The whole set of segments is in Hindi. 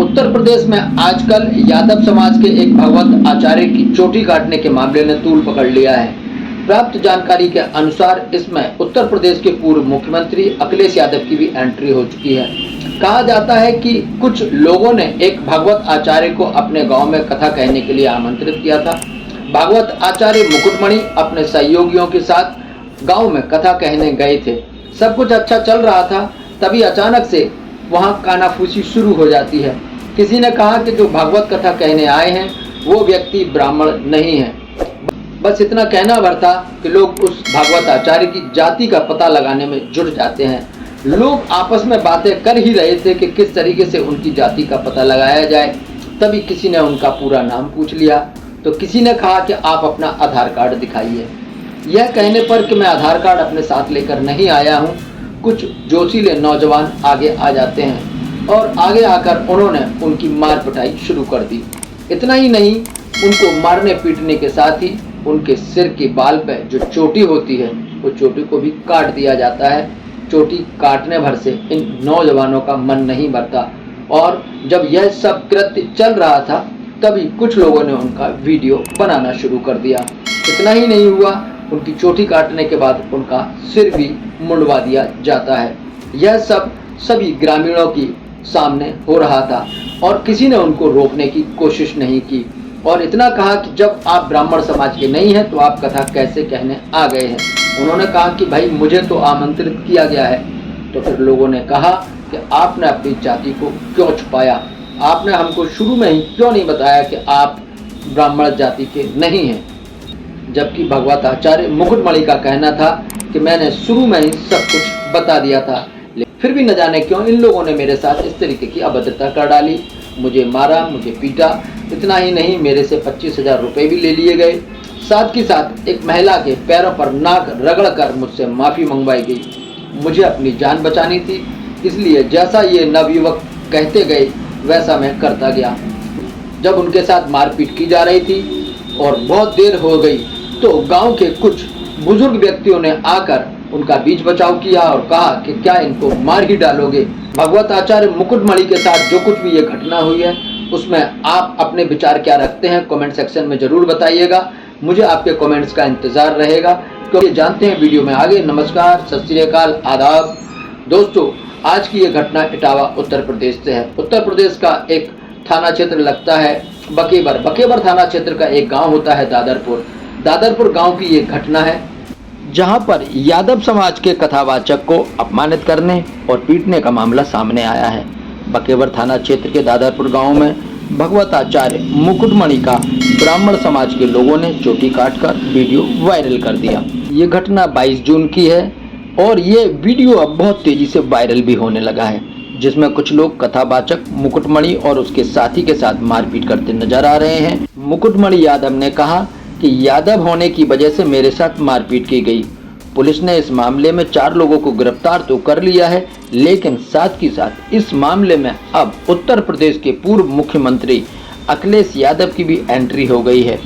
उत्तर प्रदेश में आजकल यादव समाज के एक भगवत आचार्य की चोटी काटने के मामले ने तूल पकड़ लिया है। प्राप्त जानकारी के अनुसार इसमें उत्तर प्रदेश के पूर्व मुख्यमंत्री अखिलेश यादव की भी एंट्री हो चुकी है। कहा जाता है कि कुछ लोगों ने एक भगवत आचार्य को अपने गांव में कथा कहने के लिए आमंत्रित किया था। भगवत आचार्य मुकुटमणि अपने सहयोगियों के साथ गांव में कथा कहने गए थे। सब कुछ अच्छा चल रहा था, तभी अचानक से वहां कानाफूसी शुरू हो जाती है। किसी ने कहा कि जो भागवत कथा कहने आए हैं वो व्यक्ति ब्राह्मण नहीं है। बस इतना कहना भर था कि लोग उस भागवत आचार्य की जाति का पता लगाने में जुट जाते हैं। लोग आपस में बातें कर ही रहे थे कि किस तरीके से उनकी जाति का पता लगाया जाए। तभी किसी ने उनका पूरा नाम पूछ लिया तो किसी ने कहा कि आप अपना आधार कार्ड दिखाइए। यह कहने पर कि मैं आधार कार्ड अपने साथ लेकर नहीं आया हूँ, कुछ जोशीले नौजवान आगे आ जाते हैं और आगे आकर उन्होंने उनकी मार पिटाई शुरू कर दी। इतना ही नहीं, उनको मारने पीटने के साथ ही उनके सिर के बाल पे जो चोटी होती है वो चोटी को भी काट दिया जाता है। चोटी काटने भर से इन नौजवानों का मन नहीं भरता और जब यह सब कृत्य चल रहा था तभी कुछ लोगों ने उनका वीडियो बनाना शुरू कर दिया। इतना ही नहीं हुआ, उनकी चोटी काटने के बाद उनका सिर भी मुंडवा दिया जाता है। यह सब सभी ग्रामीणों की सामने हो रहा था और किसी ने उनको रोकने की कोशिश नहीं की और इतना कहा कि जब आप ब्राह्मण समाज के नहीं हैं तो आप कथा कैसे कहने आ गए हैं। उन्होंने कहा कि भाई मुझे तो आमंत्रित किया गया है। तो फिर लोगों ने कहा कि आपने अपनी जाति को क्यों छुपाया, आपने हमको शुरू में ही क्यों नहीं बताया कि आप ब्राह्मण जाति के नहीं हैं। जबकि भगवत आचार्य मुकुटमणि का कहना था कि मैंने शुरू में ही सब कुछ बता दिया था, फिर भी न जाने क्यों इन लोगों ने मेरे साथ इस तरीके की अभद्रता कर डाली। मुझे मारा, मुझे पीटा। इतना ही नहीं, मेरे से 25,000 रुपये भी ले लिए गए। साथ ही साथ एक महिला के पैरों पर नाक रगड़ कर मुझसे माफ़ी मंगवाई गई। मुझे अपनी जान बचानी थी, इसलिए जैसा ये नवयुवक कहते गए वैसा मैं करता गया। जब उनके साथ मारपीट की जा रही थी और बहुत देर हो गई तो गांव के कुछ बुजुर्ग व्यक्तियों ने आकर उनका बीच बचाव किया और कहा कि क्या इनको मार ही डालोगे। भगवत आचार्य मुकुटमणि के साथ जो कुछ भी ये घटना हुई है उसमें आप अपने विचार क्या रखते हैं कमेंट सेक्शन में ज़रूर बताइएगा। मुझे आपके कमेंट्स का इंतज़ार रहेगा क्योंकि जानते हैं वीडियो में आगे। नमस्कार, सत श्री अकाल, आदाब। दोस्तों, आज की ये घटना इटावा उत्तर प्रदेश से है। उत्तर प्रदेश का एक थाना क्षेत्र लगता है बकेबर। बकेबर थाना क्षेत्र का एक गांव होता है दादरपुर। दादरपुर गांव की ये घटना है जहां पर यादव समाज के कथावाचक को अपमानित करने और पीटने का मामला सामने आया है। बकेबर थाना क्षेत्र के दादरपुर गांव में भगवत आचार्य मुकुटमणि का ब्राह्मण समाज के लोगों ने चोटी काटकर वीडियो वायरल कर दिया। ये घटना 22 जून की है और ये वीडियो अब बहुत तेजी से वायरल भी होने लगा है, जिसमें कुछ लोग कथावाचक मुकुटमणि और उसके साथी के साथ मारपीट करते नजर आ रहे हैं। मुकुटमणि यादव ने कहा कि यादव होने की वजह से मेरे साथ मारपीट की गई। पुलिस ने इस मामले में 4 लोगों को गिरफ्तार तो कर लिया है, लेकिन साथ ही साथ इस मामले में अब उत्तर प्रदेश के पूर्व मुख्यमंत्री अखिलेश यादव की भी एंट्री हो गई है।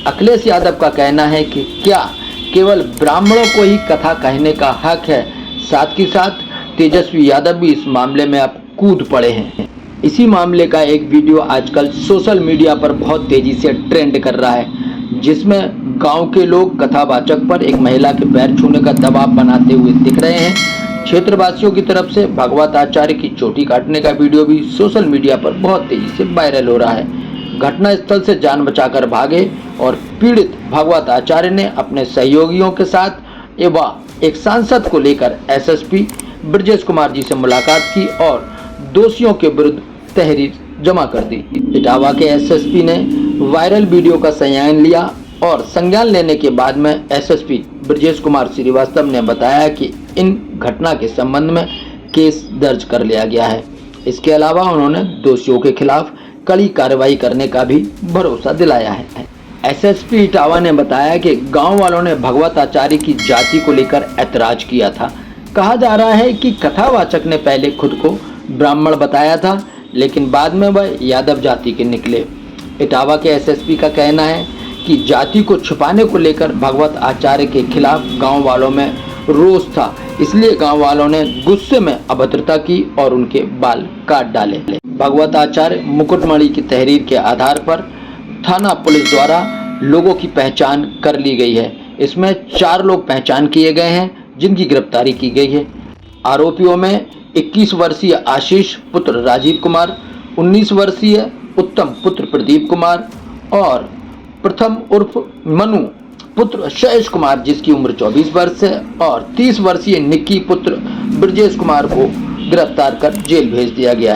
अखिलेश यादव का कहना है कि क्या केवल ब्राह्मणों को ही कथा कहने का हक है। साथ ही साथ तेजस्वी यादव भी इस मामले में अब कूद पड़े हैं। इसी मामले का एक वीडियो आजकल सोशल मीडिया पर बहुत तेजी से ट्रेंड कर रहा है, जिसमें गांव के लोग कथावाचक पर एक महिला के पैर छूने का दबाव बनाते हुए दिख रहे हैं। क्षेत्रवासियों की तरफ से भगवत आचार्य की चोटी काटने का वीडियो भी सोशल मीडिया पर बहुत तेजी से वायरल हो रहा है। घटना स्थल से जान बचाकर भागे और पीड़ित भगवत आचार्य ने अपने सहयोगियों के साथ एवं एक सांसद को लेकर एसएसपी ब्रजेश कुमार जी से मुलाकात की और दोषियों के विरुद्ध तहरीर जमा कर दी। इटावा के एसएसपी ने वायरल वीडियो का संज्ञान लिया और संज्ञान लेने के बाद में एसएसपी ब्रजेश कुमार श्रीवास्तव ने बताया कि इन घटना के संबंध में केस दर्ज कर लिया गया है। इसके अलावा उन्होंने दोषियों के खिलाफ कड़ी कार्रवाई करने का भी भरोसा दिलाया है। एसएसपी इटावा ने बताया कि गांव वालों ने भगवत आचार्य की जाति को लेकर ऐतराज किया था। कहा जा रहा है कि कथावाचक ने पहले खुद को ब्राह्मण बताया था, लेकिन बाद में वह यादव जाति के निकले। इटावा के एसएसपी का कहना है कि जाति को छुपाने को लेकर भगवत आचार्य के खिलाफ गांव वालों में रोष था। इसलिए गांव वालों ने गुस्से में अभद्रता की और उनके बाल काट डाले। भगवत आचार्य मुकुटमणि की तहरीर के आधार पर थाना पुलिस द्वारा लोगों की पहचान कर ली गई है। इसमें 4 लोग पहचान किए गए हैं जिनकी गिरफ्तारी की गई है। आरोपियों में 21 वर्षीय आशीष पुत्र राजीव कुमार, 19 वर्षीय उत्तम पुत्र प्रदीप कुमार और प्रथम उर्फ मनु पुत्र शैश कुमार जिसकी उम्र 24 वर्ष है और 30 वर्षीय निक्की पुत्र ब्रजेश कुमार को गिरफ्तार कर जेल भेज दिया गया है।